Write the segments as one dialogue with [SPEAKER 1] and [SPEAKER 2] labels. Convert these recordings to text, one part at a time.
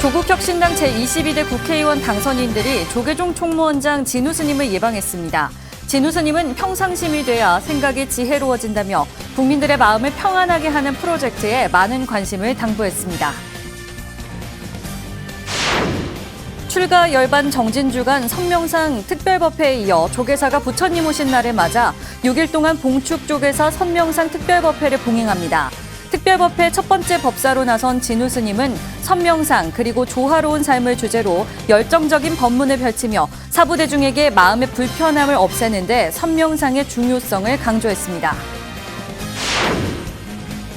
[SPEAKER 1] 조국혁신당 제22대 국회의원 당선인들이 조계종 총무원장 진우 스님을 예방했습니다. 진우 스님은 평상심이 돼야 생각이 지혜로워진다며 국민들의 마음을 평안하게 하는 프로젝트에 많은 관심을 당부했습니다. 출가 열반 정진주간 선명상 특별법회에 이어 조계사가 부처님 오신 날을 맞아 6일 동안 봉축 조계사 선명상 특별법회를 봉행합니다. 특별법회 첫 번째 법사로 나선 진우 스님은 선명상 그리고 조화로운 삶을 주제로 열정적인 법문을 펼치며 사부대중에게 마음의 불편함을 없애는 데 선명상의 중요성을 강조했습니다.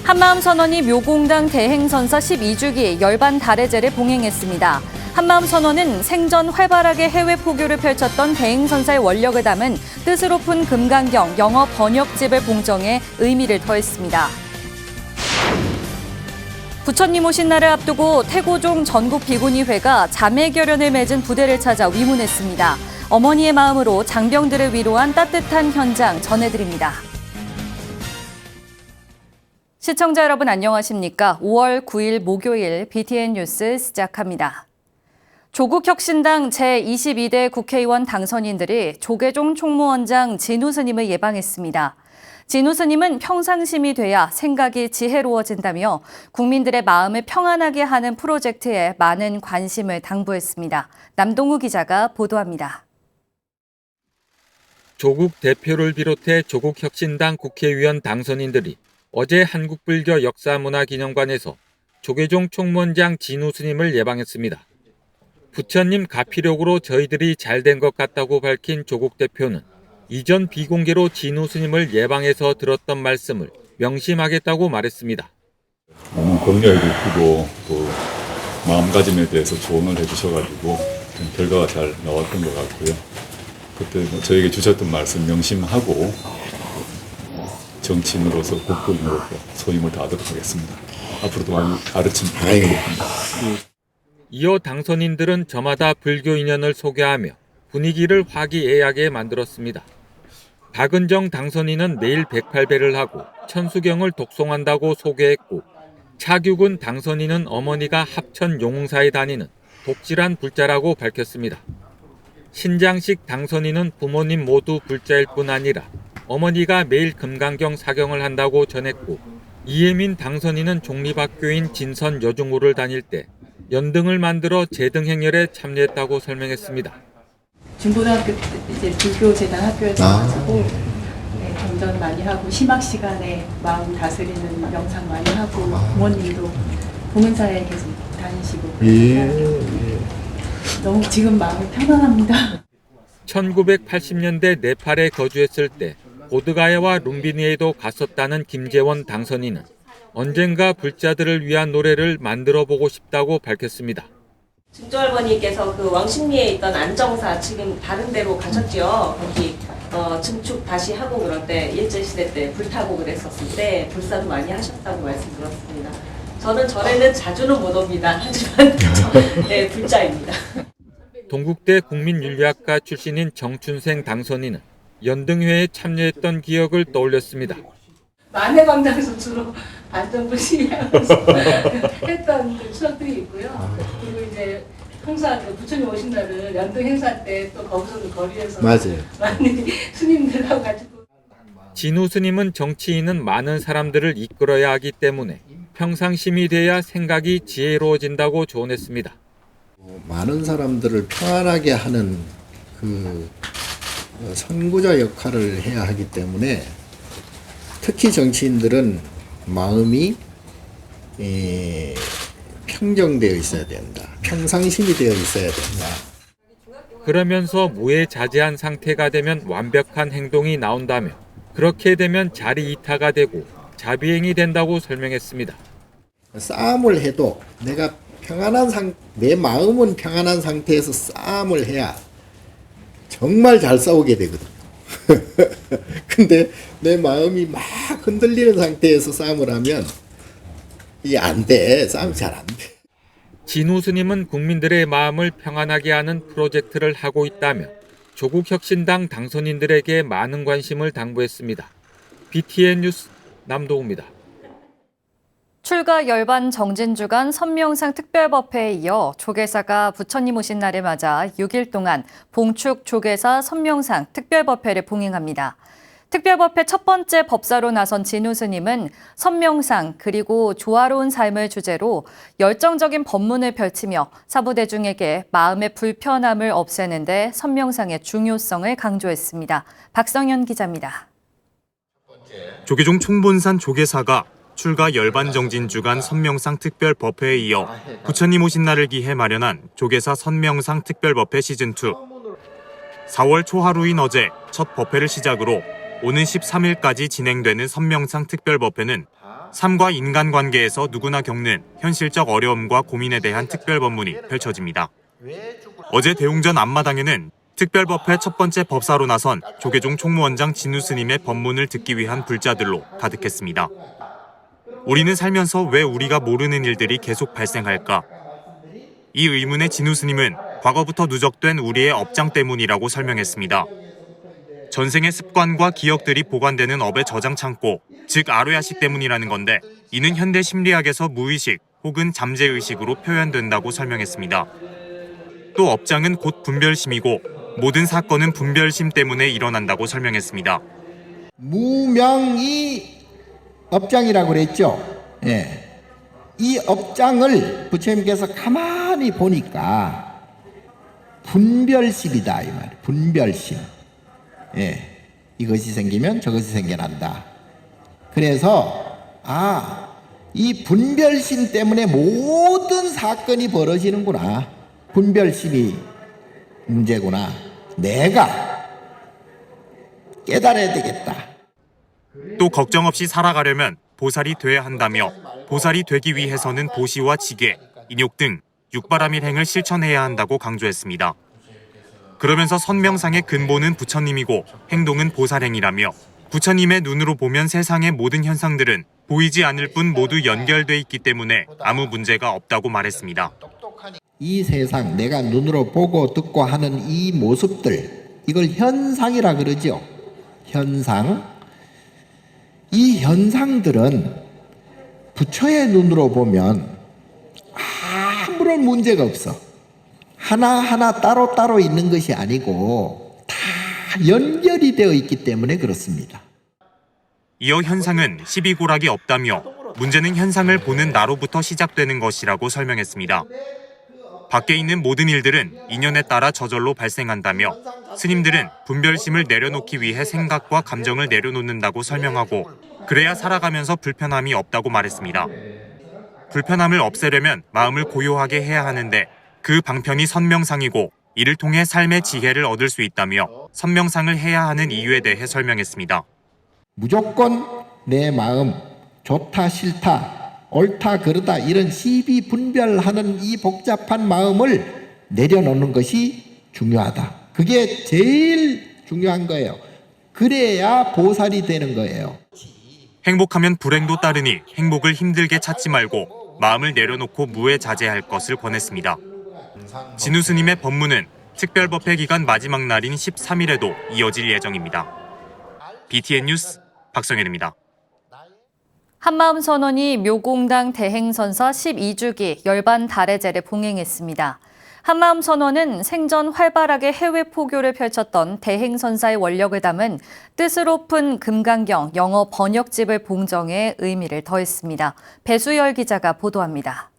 [SPEAKER 1] 한마음선언이 묘공당 대행선사 12주기 열반 달해제를 봉행했습니다. 한마음선언은 생전 활발하게 해외 포교를 펼쳤던 대행선사의 원력을 담은 뜻으로 푼 금강경 영어 번역집을 봉정해 의미를 더했습니다. 부처님 오신 날을 앞두고 태고종 전국비구니회가 자매결연을 맺은 부대를 찾아 위문했습니다. 어머니의 마음으로 장병들을 위로한 따뜻한 현장 전해드립니다. 시청자 여러분 안녕하십니까? 5월 9일 목요일 BTN 뉴스 시작합니다. 조국혁신당 제22대 국회의원 당선인들이 조계종 총무원장 진우 스님을 예방했습니다. 진우 스님은 평상심이 돼야 생각이 지혜로워진다며 국민들의 마음을 평안하게 하는 프로젝트에 많은 관심을 당부했습니다. 남동우 기자가 보도합니다.
[SPEAKER 2] 조국 대표를 비롯해 조국혁신당 국회의원 당선인들이 어제 한국불교 역사문화기념관에서 조계종 총무원장 진우 스님을 예방했습니다. 부처님 가피력으로 저희들이 잘된 것 같다고 밝힌 조국 대표는 이전 비공개로 진우 스님을 예방해서 들었던 말씀을 명심하겠다고 말했습니다.
[SPEAKER 3] 너무 격려해 주시고 또 마음가짐에 대해서 조언을 해주셔가지고 결과가 잘 나왔던 것 같고요. 그때 저에게 주셨던 말씀 명심하고 정치인으로서 국부인으로서 소임을 다하도록 하겠습니다. 앞으로도 많이 가르침 부탁드립니다.
[SPEAKER 2] 이어 당선인들은 저마다 불교 인연을 소개하며 분위기를 화기애애하게 만들었습니다. 박은정 당선인은 매일 108배를 하고 천수경을 독송한다고 소개했고 차규근 당선인은 어머니가 합천 용웅사에 다니는 독실한 불자라고 밝혔습니다. 신장식 당선인은 부모님 모두 불자일 뿐 아니라 어머니가 매일 금강경 사경을 한다고 전했고 이혜민 당선인은 종립학교인 진선 여중고를 다닐 때 연등을 만들어 제등행렬에 참여했다고 설명했습니다.
[SPEAKER 4] 중고등학교 때 이제 불교재단 학교에서 가지고 경전 많이 하고 심학 시간에 마음 다스리는 명상 많이 하고 부모님도 봉은사에 계속 다니시고 너무 지금 마음이 편안합니다.
[SPEAKER 2] 1980년대 네팔에 거주했을 때 보드가야와 룸비니에도 갔었다는 김재원 당선인은 언젠가 불자들을 위한 노래를 만들어 보고 싶다고 밝혔습니다.
[SPEAKER 5] 증조할머니께서 그 왕십리에 있던 안정사 지금 다른 데로 가셨죠. 거기 증축 다시 하고 그럴 때 일제시대 때 불타고 그랬었을 때 불사도 많이 하셨다고 말씀 들었습니다. 저는 절에는 자주는 못 옵니다. 하지만 네, 불자입니다.
[SPEAKER 2] 동국대 국민윤리학과 출신인 정춘생 당선인은 연등회에 참여했던 기억을 떠올렸습니다.
[SPEAKER 4] 만해광장에서 주로 반정부 시위하면서 했던 추억들이 있고요. 그리고 이제 항상 부처님 오신 날은 연등 행사 때 또 거기서도 거리에서
[SPEAKER 6] 맞아요.
[SPEAKER 4] 많이 스님들하고 같이
[SPEAKER 2] 진우 스님은 정치인은 많은 사람들을 이끌어야 하기 때문에 평상심이 돼야 생각이 지혜로워진다고 조언했습니다.
[SPEAKER 6] 많은 사람들을 평안하게 하는 그 선구자 역할을 해야 하기 때문에 특히 정치인들은 마음이 평정되어 있어야 된다. 평상심이 되어 있어야 된다.
[SPEAKER 2] 그러면서 무해자제한 상태가 되면 완벽한 행동이 나온다며 그렇게 되면 자리 이타가 되고 자비행이 된다고 설명했습니다.
[SPEAKER 6] 싸움을 해도 내가 내 마음은 평안한 상태에서 싸움을 해야 정말 잘 싸우게 되거든. 근데 내 마음이 막 흔들리는 상태에서 싸움을 하면 이게 안 돼. 싸움 잘 안 돼.
[SPEAKER 2] 진우 스님은 국민들의 마음을 평안하게 하는 프로젝트를 하고 있다며 조국혁신당 당선인들에게 많은 관심을 당부했습니다. BTN 뉴스 남동우입니다.
[SPEAKER 1] 출가 열반 정진주간 선명상 특별법회에 이어 조계사가 부처님 오신 날을 맞아 6일 동안 봉축 조계사 선명상 특별법회를 봉행합니다. 특별법회 첫 번째 법사로 나선 진우 스님은 선명상 그리고 조화로운 삶을 주제로 열정적인 법문을 펼치며 사부대중에게 마음의 불편함을 없애는 데 선명상의 중요성을 강조했습니다. 박성현 기자입니다.
[SPEAKER 7] 조계종 총본산 조계사가 출가 열반정진 주간 선명상 특별법회에 이어 부처님 오신 날을 기해 마련한 조계사 선명상 특별법회 시즌2. 4월 초하루인 어제 첫 법회를 시작으로 오는 13일까지 진행되는 선명상 특별법회는 삶과 인간관계에서 누구나 겪는 현실적 어려움과 고민에 대한 특별법문이 펼쳐집니다. 어제 대웅전 앞마당에는 특별법회 첫 번째 법사로 나선 조계종 총무원장 진우 스님의 법문을 듣기 위한 불자들로 가득했습니다. 우리는 살면서 왜 우리가 모르는 일들이 계속 발생할까? 이 의문에 진우 스님은 과거부터 누적된 우리의 업장 때문이라고 설명했습니다. 전생의 습관과 기억들이 보관되는 업의 저장 창고, 즉 아로야식 때문이라는 건데 이는 현대 심리학에서 무의식 혹은 잠재의식으로 표현된다고 설명했습니다. 또 업장은 곧 분별심이고 모든 사건은 분별심 때문에 일어난다고 설명했습니다.
[SPEAKER 8] 무명이 업장이라고 그랬죠. 예. 이 업장을 부처님께서 가만히 보니까 분별심이다 이 말이에요. 분별심. 예. 이것이 생기면 저것이 생겨난다. 그래서 이 분별심 때문에 모든 사건이 벌어지는구나. 분별심이 문제구나. 내가 깨달아야 되겠다.
[SPEAKER 7] 또 걱정 없이 살아가려면 보살이 돼야 한다며 보살이 되기 위해서는 보시와 지계, 인욕 등 육바라밀행을 실천해야 한다고 강조했습니다. 그러면서 선명상의 근본은 부처님이고 행동은 보살행이라며 부처님의 눈으로 보면 세상의 모든 현상들은 보이지 않을 뿐 모두 연결돼 있기 때문에 아무 문제가 없다고 말했습니다.
[SPEAKER 8] 이 세상 내가 눈으로 보고 듣고 하는 이 모습들 이걸 현상이라 그러죠. 현상. 이 현상들은 부처의 눈으로 보면 아무런 문제가 없어. 하나하나 따로따로 있는 것이 아니고 다 연결이 되어 있기 때문에 그렇습니다.
[SPEAKER 7] 이어 현상은 시비고락이 없다며 문제는 현상을 보는 나로부터 시작되는 것이라고 설명했습니다. 밖에 있는 모든 일들은 인연에 따라 저절로 발생한다며 스님들은 분별심을 내려놓기 위해 생각과 감정을 내려놓는다고 설명하고 그래야 살아가면서 불편함이 없다고 말했습니다. 불편함을 없애려면 마음을 고요하게 해야 하는데 그 방편이 선명상이고 이를 통해 삶의 지혜를 얻을 수 있다며 선명상을 해야 하는 이유에 대해 설명했습니다.
[SPEAKER 8] 무조건 내 마음 좋다 싫다 옳다 그르다 이런 시비 분별하는 이 복잡한 마음을 내려놓는 것이 중요하다. 그게 제일 중요한 거예요. 그래야 보살이 되는 거예요.
[SPEAKER 7] 행복하면 불행도 따르니 행복을 힘들게 찾지 말고 마음을 내려놓고 무해자제할 것을 권했습니다. 진우 스님의 법문은 특별법회 기간 마지막 날인 13일에도 이어질 예정입니다. BTN 뉴스 박성현입니다.
[SPEAKER 1] 한마음 선원이 묘공당 대행선사 12주기 열반 달해제를 봉행했습니다. 한마음 선원은 생전 활발하게 해외 포교를 펼쳤던 대행선사의 원력을 담은 뜻으로픈 금강경 영어 번역집을 봉정해 의미를 더했습니다. 배수열 기자가 보도합니다.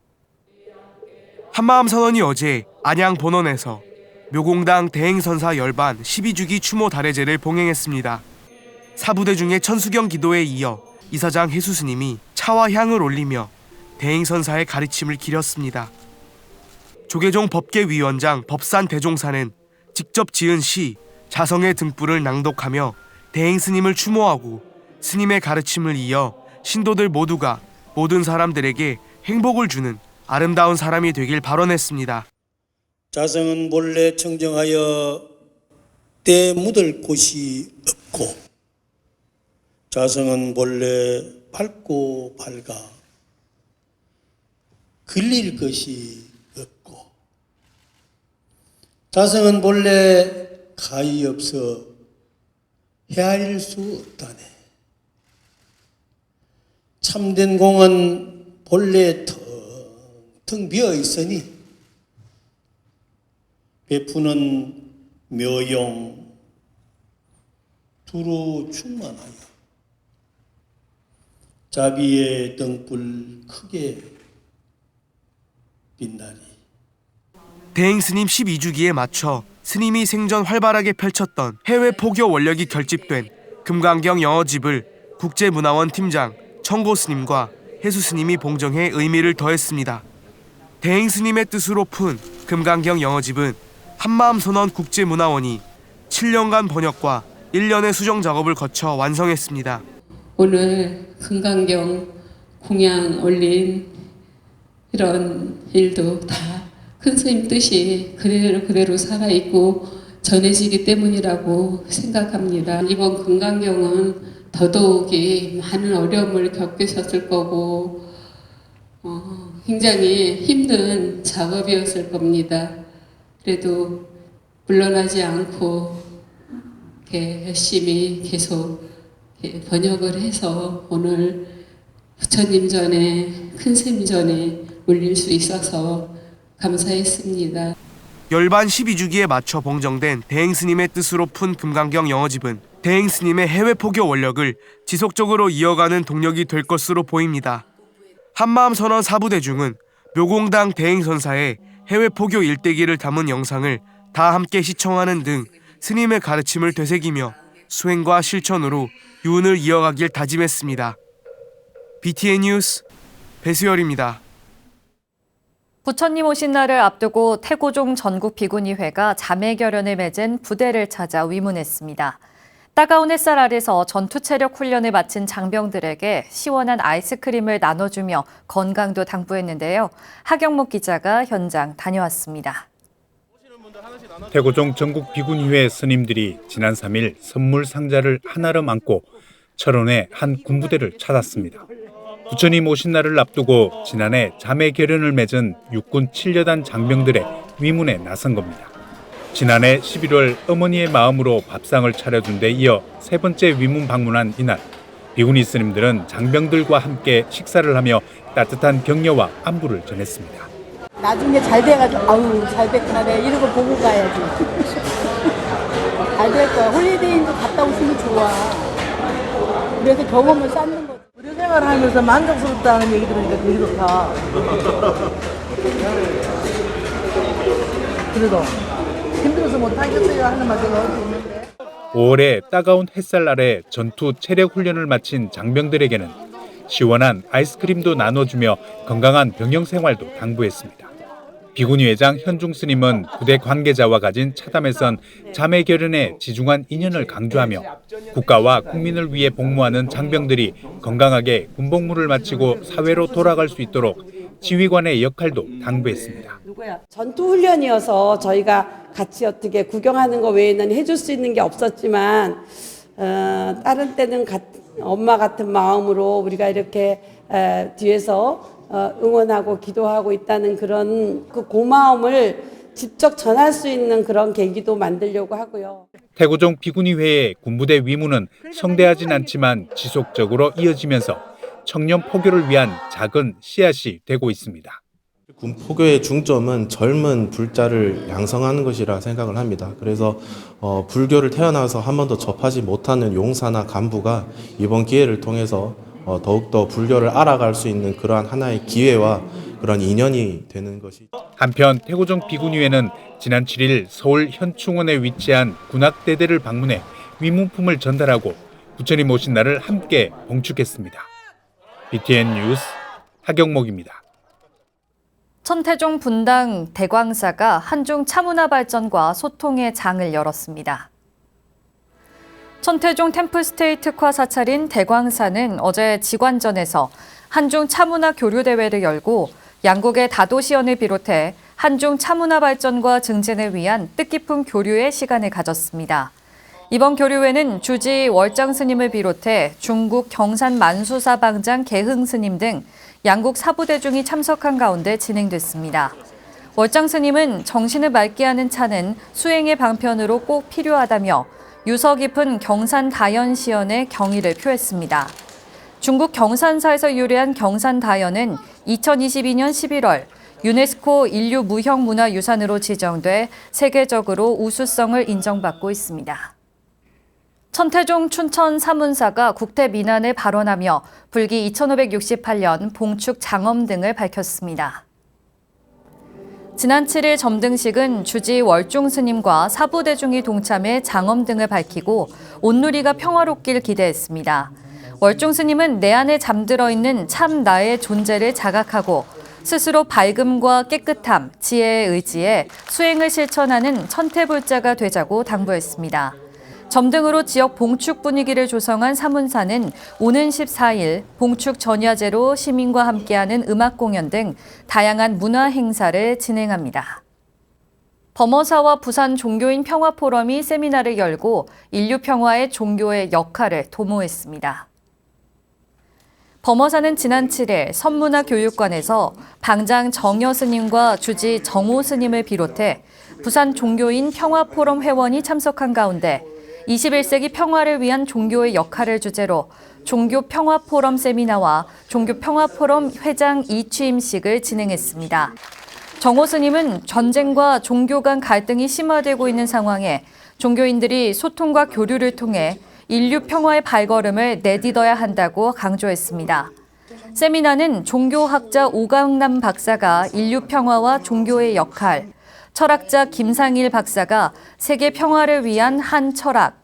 [SPEAKER 9] 한마음 선원이 어제 안양 본원에서 묘공당 대행선사 열반 12주기 추모 달해제를 봉행했습니다. 사부대 중에 천수경 기도에 이어 이사장 해수 스님이 차와 향을 올리며 대행선사의 가르침을 기렸습니다. 조계종 법계위원장 법산 대종사는 직접 지은 시 자성의 등불을 낭독하며 대행 스님을 추모하고 스님의 가르침을 이어 신도들 모두가 모든 사람들에게 행복을 주는 아름다운 사람이 되길 발언했습니다.
[SPEAKER 10] 자성은 본래 청정하여 때 묻을 곳이 없고 자성은 본래 밝고 밝아 걸릴 것이 없고 자성은 본래 가히 없어 헤아릴 수 없다네. 참된 공은 본래 텅 비어 있으니 베푸는 묘용 두루 충만하여 자비의 등불 크게 빛나리.
[SPEAKER 9] 대행 스님 12주기에 맞춰 스님이 생전 활발하게 펼쳤던 해외 포교 원력이 결집된 금강경 영어집을 국제문화원 팀장 청고 스님과 해수 스님이 봉정해 의미를 더했습니다. 대행 스님의 뜻으로 푼 금강경 영어집은 한마음 선언 국제문화원이 7년간 번역과 1년의 수정 작업을 거쳐 완성했습니다.
[SPEAKER 11] 오늘 금강경 공양 올린 이런 일도 다 큰 스님 뜻이 그대로 살아있고 전해지기 때문이라고 생각합니다. 이번 금강경은 더더욱이 많은 어려움을 겪으셨을 거고 굉장히 힘든 작업이었을 겁니다. 그래도 물러나지 않고 이렇게 열심히 계속 이렇게 번역을 해서 오늘 부처님 전에 큰 스님 전에 올릴 수 있어서 감사했습니다.
[SPEAKER 9] 열반 12주기에 맞춰 봉정된 대행 스님의 뜻으로 푼 금강경 영어집은 대행 스님의 해외 포교 원력을 지속적으로 이어가는 동력이 될 것으로 보입니다. 한마음 선언 사부대중은 묘공당 대행 선사의 해외 포교 일대기를 담은 영상을 다 함께 시청하는 등 스님의 가르침을 되새기며 수행과 실천으로 유운을 이어가길 다짐했습니다. BTN 뉴스 배수열입니다.
[SPEAKER 1] 부처님 오신 날을 앞두고 태고종 전국 비구니회가 자매결연을 맺은 부대를 찾아 위문했습니다. 따가운 햇살 아래서 전투 체력 훈련을 마친 장병들에게 시원한 아이스크림을 나눠주며 건강도 당부했는데요. 하경목 기자가 현장 다녀왔습니다.
[SPEAKER 12] 태고종 전국 비구니회 스님들이 지난 3일 선물 상자를 한아름 안고 철원의 한 군부대를 찾았습니다. 부처님 오신 날을 앞두고 지난해 자매 결연을 맺은 육군 7여단 장병들의 위문에 나선 겁니다. 지난해 11월 어머니의 마음으로 밥상을 차려준 데 이어 세 번째 위문 방문한 이날, 비구니 스님들은 장병들과 함께 식사를 하며 따뜻한 격려와 안부를 전했습니다.
[SPEAKER 13] 나중에 잘 돼가지고 아우 잘 됐구나 내가 이런 거 보고 가야지. 잘 될 거야. 홀리데이도 갔다 오시면 좋아. 그래서 경험을 쌓는 거지.
[SPEAKER 14] 의료 생활을 하면서 만족스럽다는 얘기 들으니까 되게 좋다. 그래도 힘들어서 못하겠어요 하는 말도 넣을 수 있는데.
[SPEAKER 12] 5월에 따가운 햇살 아래 전투 체력 훈련을 마친 장병들에게는 시원한 아이스크림도 나눠주며 건강한 병영 생활도 당부했습니다. 비구니 회장 현중 스님은 부대 관계자와 가진 차담에선 자매 결연의 지중한 인연을 강조하며 국가와 국민을 위해 복무하는 장병들이 건강하게 군복무를 마치고 사회로 돌아갈 수 있도록 지휘관의 역할도 당부했습니다.
[SPEAKER 15] 전투 훈련이어서 저희가 같이 어떻게 구경하는 거 외에는 해줄 수 있는 게 없었지만 다른 때는 엄마 같은 마음으로 우리가 이렇게 뒤에서 응원하고 기도하고 있다는 그런 그 고마움을 직접 전할 수 있는 그런 계기도 만들려고 하고요.
[SPEAKER 12] 태고종 비구니회의 군부대 위문은 성대하진 않지만 지속적으로 이어지면서 청년 포교를 위한 작은 씨앗이 되고 있습니다.
[SPEAKER 16] 군 포교의 중점은 젊은 불자를 양성하는 것이라 생각을 합니다. 그래서 불교를 태어나서 한 번도 접하지 못하는 용사나 간부가 이번 기회를 통해서 더욱더 불교를 알아갈 수 있는 그러한 하나의 기회와 그런 인연이 되는 것이.
[SPEAKER 12] 한편 태고종 비구니회는 지난 7일 서울 현충원에 위치한 군악대대를 방문해 위문품을 전달하고 부처님 오신 날을 함께 봉축했습니다. BTN 뉴스 하경목입니다.
[SPEAKER 1] 천태종 분당 대광사가 한중 차문화 발전과 소통의 장을 열었습니다. 천태종 템플스테이 특화 사찰인 대광사는 어제 지관전에서 한중 차문화 교류 대회를 열고 양국의 다도시연을 비롯해 한중 차문화 발전과 증진을 위한 뜻깊은 교류의 시간을 가졌습니다. 이번 교류회는 주지 월장 스님을 비롯해 중국 경산 만수사 방장 개흥 스님 등 양국 사부대중이 참석한 가운데 진행됐습니다. 월장 스님은 정신을 맑게 하는 차는 수행의 방편으로 꼭 필요하다며 유서 깊은 경산 다연 시연의 경의를 표했습니다. 중국 경산사에서 유래한 경산다연은 2022년 11월 유네스코 인류 무형문화유산으로 지정돼 세계적으로 우수성을 인정받고 있습니다. 천태종 춘천 사문사가 국태 민안을 발언하며 불기 2568년 봉축 장엄 등을 밝혔습니다. 지난 7일 점등식은 주지 월중 스님과 사부대중이 동참해 장엄 등을 밝히고 온누리가 평화롭길 기대했습니다. 월중 스님은 내 안에 잠들어 있는 참 나의 존재를 자각하고 스스로 밝음과 깨끗함, 지혜에 의지해 수행을 실천하는 천태불자가 되자고 당부했습니다. 점등으로 지역 봉축 분위기를 조성한 사문사는 오는 14일 봉축 전야제로 시민과 함께하는 음악 공연 등 다양한 문화 행사를 진행합니다. 범어사와 부산 종교인 평화포럼이 세미나를 열고 인류 평화에 종교의 역할을 도모했습니다. 범어사는 지난 7일 선문화교육관에서 방장 정여 스님과 주지 정호 스님을 비롯해 부산 종교인 평화포럼 회원이 참석한 가운데 21세기 평화를 위한 종교의 역할을 주제로 종교평화포럼 세미나와 종교평화포럼 회장 이취임식을 진행했습니다. 정호 스님은 전쟁과 종교 간 갈등이 심화되고 있는 상황에 종교인들이 소통과 교류를 통해 인류 평화의 발걸음을 내딛어야 한다고 강조했습니다. 세미나는 종교학자 오강남 박사가 인류 평화와 종교의 역할, 철학자 김상일 박사가 세계 평화를 위한 한 철학,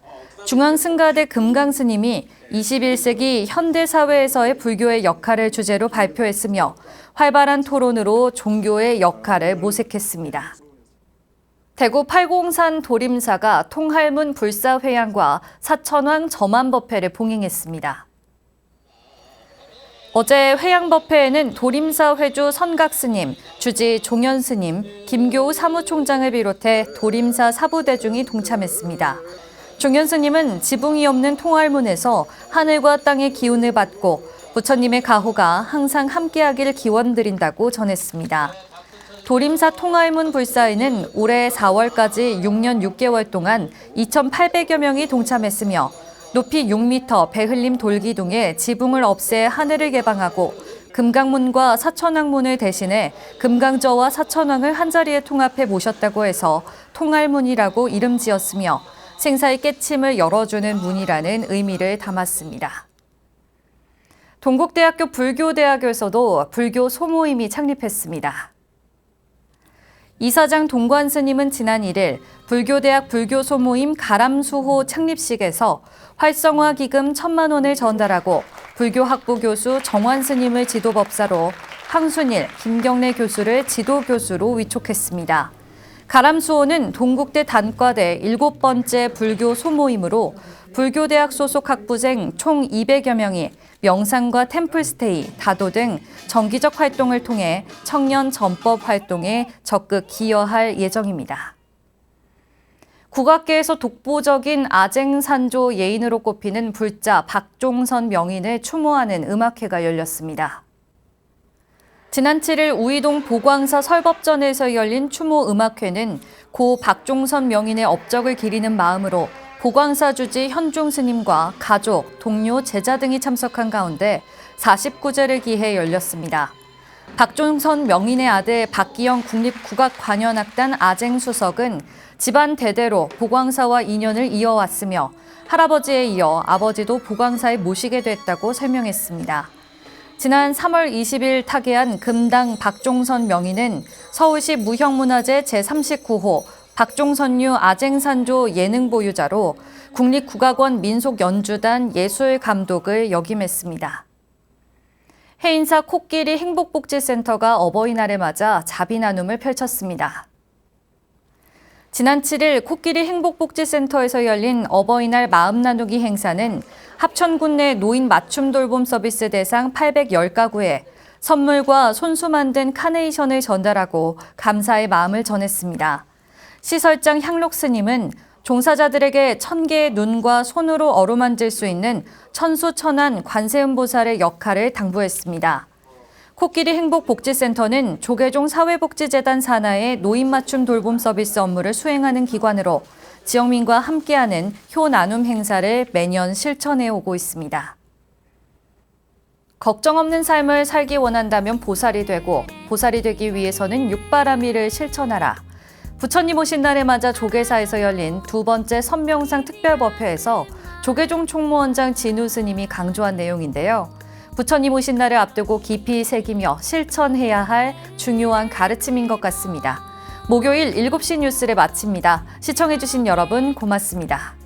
[SPEAKER 1] 중앙승가대 금강스님이 21세기 현대사회에서의 불교의 역할을 주제로 발표했으며 활발한 토론으로 종교의 역할을 모색했습니다. 대구 팔공산 도림사가 통할문 불사회양과 사천왕 점안법회를 봉행했습니다. 어제 회양법회에는 도림사 회주 선각스님, 주지 종현스님, 김교우 사무총장을 비롯해 도림사 사부대중이 동참했습니다. 종현스님은 지붕이 없는 통할문에서 하늘과 땅의 기운을 받고 부처님의 가호가 항상 함께하길 기원드린다고 전했습니다. 도림사 통할문 불사에는 올해 4월까지 6년 6개월 동안 2,800여 명이 동참했으며 높이 6m 배흘림 돌기둥에 지붕을 없애 하늘을 개방하고 금강문과 사천왕문을 대신해 금강저와 사천왕을 한자리에 통합해 모셨다고 해서 통할문이라고 이름 지었으며 생사의 깨침을 열어주는 문이라는 의미를 담았습니다. 동국대학교 불교대학교에서도 불교 소모임이 창립했습니다. 이사장 동관 스님은 지난 1일 불교대학 불교소모임 가람수호 창립식에서 활성화 기금 1,000만 원을 전달하고 불교학부 교수 정환 스님을 지도법사로 황순일, 김경래 교수를 지도교수로 위촉했습니다. 가람수호는 동국대 단과대 7번째 불교 소모임으로 불교대학 소속 학부생 총 200여 명이 명상과 템플스테이, 다도 등 정기적 활동을 통해 청년 전법 활동에 적극 기여할 예정입니다. 국악계에서 독보적인 아쟁산조 예인으로 꼽히는 불자 박종선 명인을 추모하는 음악회가 열렸습니다. 지난 7일 우이동 보광사 설법전에서 열린 추모 음악회는 고 박종선 명인의 업적을 기리는 마음으로 보광사 주지 현중 스님과 가족, 동료, 제자 등이 참석한 가운데 49제를 기해 열렸습니다. 박종선 명인의 아들 박기영 국립국악관현악단 아쟁수석은 집안 대대로 보광사와 인연을 이어왔으며 할아버지에 이어 아버지도 보광사에 모시게 됐다고 설명했습니다. 지난 3월 20일 타계한 금당 박종선 명인은 서울시 무형문화재 제39호 박종선류 아쟁산조 예능 보유자로 국립국악원 민속연주단 예술감독을 역임했습니다. 해인사 코끼리 행복복지센터가 어버이날을 맞아 자비 나눔을 펼쳤습니다. 지난 7일 코끼리 행복복지센터에서 열린 어버이날 마음 나누기 행사는 합천군 내 노인 맞춤 돌봄 서비스 대상 810가구에 선물과 손수 만든 카네이션을 전달하고 감사의 마음을 전했습니다. 시설장 향록 스님은 종사자들에게 1000개의 눈과 손으로 어루만질 수 있는 천수천안 관세음보살의 역할을 당부했습니다. 코끼리 행복복지센터는 조계종 사회복지재단 산하의 노인 맞춤 돌봄 서비스 업무를 수행하는 기관으로 지역민과 함께하는 효 나눔 행사를 매년 실천해 오고 있습니다. 걱정 없는 삶을 살기 원한다면 보살이 되고 보살이 되기 위해서는 육바라밀을 실천하라. 부처님 오신 날에 맞아 조계사에서 열린 두 번째 선명상 특별법회에서 조계종 총무원장 진우 스님이 강조한 내용인데요. 부처님 오신 날을 앞두고 깊이 새기며 실천해야 할 중요한 가르침인 것 같습니다. 목요일 7시 뉴스를 마칩니다. 시청해주신 여러분 고맙습니다.